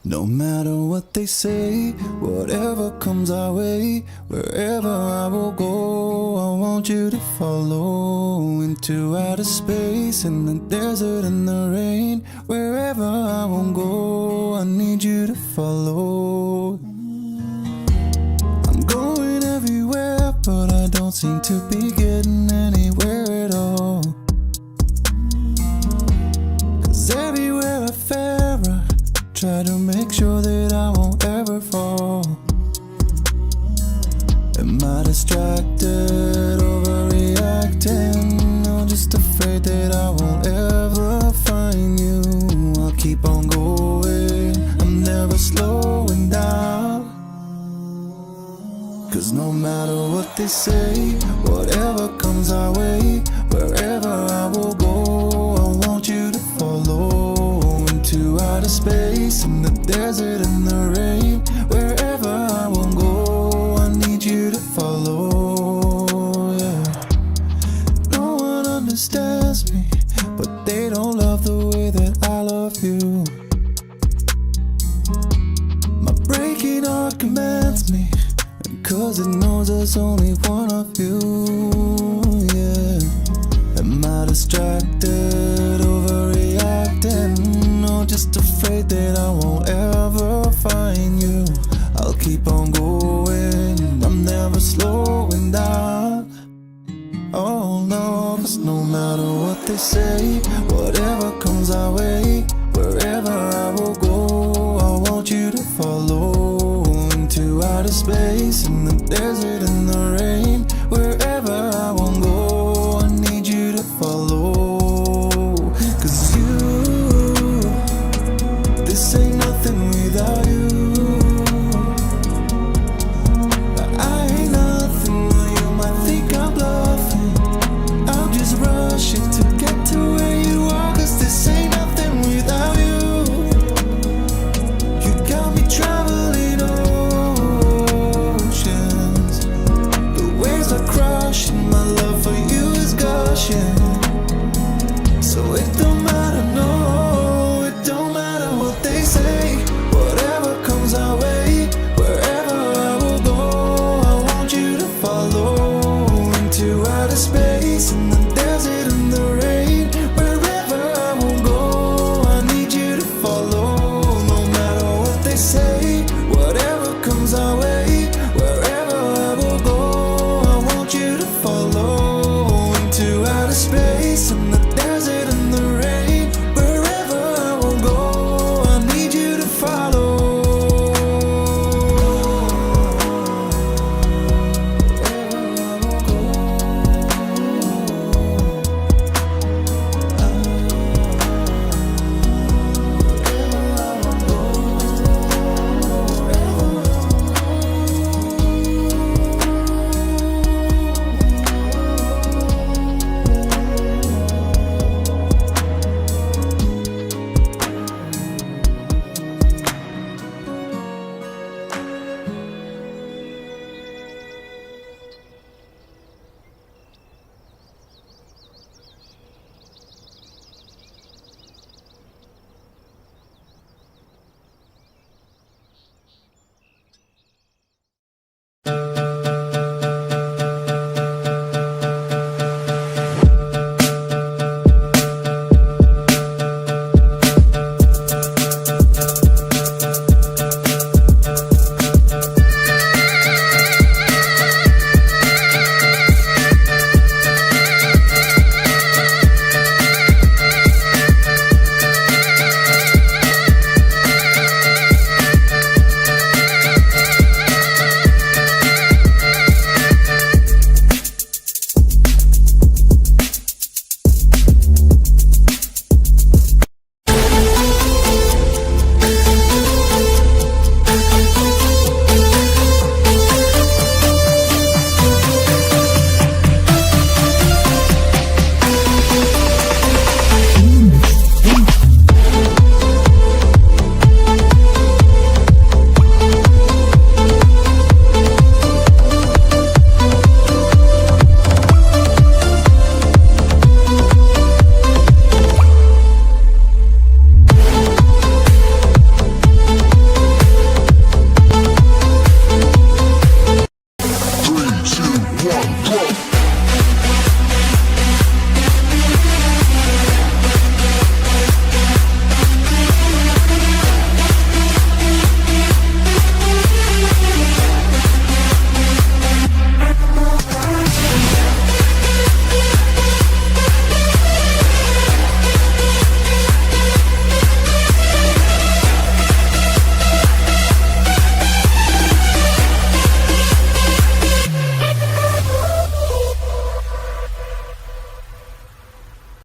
No matter what they say, whatever comes our way, wherever I will go, I want you to follow into outer space, in the desert, in the rain. Wherever I won't go, I need you to follow. I'm going everywhere, but I don't seem to be getting anywhere at all. 'Cause everywhere I fare, I try to make sure that I won't ever fall. Am I distracted, overreacting, or just afraid that I won't ever find you? I'll keep on going, I'm never slowing down. 'Cause no matter what they say, whatever comes our way, wherever I will go, I want you to follow into outer space, in the desert, in the rain. Wherever I will go, I need you to follow, yeah. No one understands me, but they don't love the way that I love you. My breaking heart commands me, 'cause it knows there's only one of you, yeah. Am I distracted, overreacting, or just afraid that I won't ever find you? I'll keep on going, I'm never slowing down. Oh no, 'cause no matter what they say, whatever comes our way, wherever I will go, I want you to follow into outer space, in the desert, in the rain. Wherever I won't go, I need you to follow. 'Cause you, this ain't nothing without you. I ain't nothing when you might think I'm bluffing. I'm just rushing to get to where you are, 'cause this ain't nothing without you. You got me traveling oceans, the waves are crushing, my love for you is gushing. So it don't matter, no, it don't matter what they say, whatever comes our way, wherever I will go, I want you to follow into outer space, in the desert, in the